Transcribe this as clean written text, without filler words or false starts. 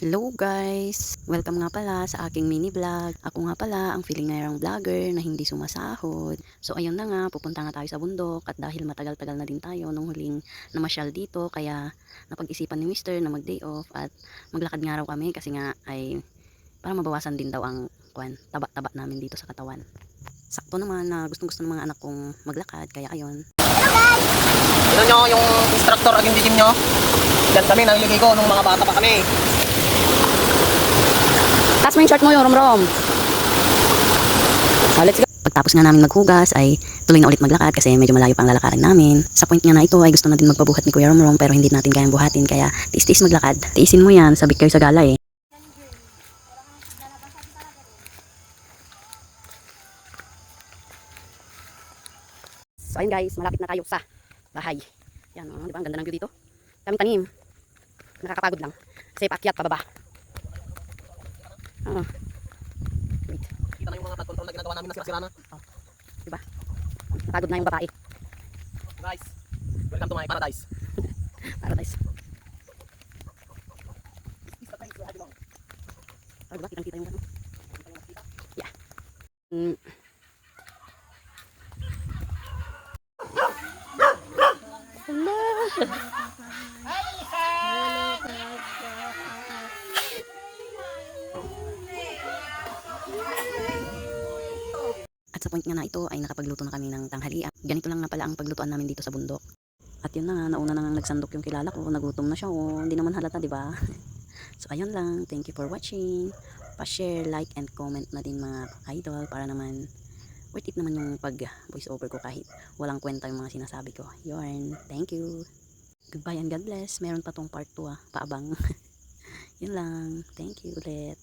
Hello guys! Welcome nga pala sa aking mini vlog. Ako nga pala ang feeling ngayrang vlogger na hindi sumasahod. So ayun na nga, pupunta nga tayo sa bundok at dahil matagal-tagal na din tayo nung huling namasyal dito, kaya napag-isipan ni Mister na mag day off at maglakad nga raw kami kasi nga ay para mabawasan din daw ang taba-taba namin dito sa katawan. Sakto naman na gustong-gusto ng mga anak kong maglakad, kaya ayun. Ito nyo yung instructor aging dikim nyo. Yan kami naliligi ko nung mga bata pa kami. Taas mo yung shirt mo yung rom-rom. Let's go. Pagtapos nga namin maghugas ay tuloy na ulit maglakad kasi medyo malayo pa ang lalakarin namin. Sa point nga na ito ay gusto na din magpabuhat ni Kuya Romrom pero hindi natin kayang buhatin kaya tiis-tiis maglakad. Tiisin mo yan, sabik kayo sa gala eh. So ayun guys, malapit na tayo sa bahay. Yan di ba? Ang ganda ng view dito. Daming tanim. Nakakapagod lang. Kasi paakyat pababa. Wait. Kita na yung mga pag-control na ginagawa namin na sira-sira na. Diba? Napagod na yung babae. Guys, welcome to my paradise. Paradise. Diba? Kitang-kita yung ano. Yeah. At sa point nga na ito ay nakapagluto na kami ng tanghalian. Ganito lang nga pala ang paglutuan namin dito sa bundok. At yun na nga, nauna na nga nagsandok yung kilala ko. Nagutom na siya hindi naman halata, di ba? So ayun lang, thank you for watching. Pa-share, like, and comment na din mga idol para naman worth it naman yung pag voice over ko kahit walang kwenta yung mga sinasabi ko. Yun, thank you. Goodbye and God bless. Meron pa tong part 2 paabang. Yun lang, thank you ulit.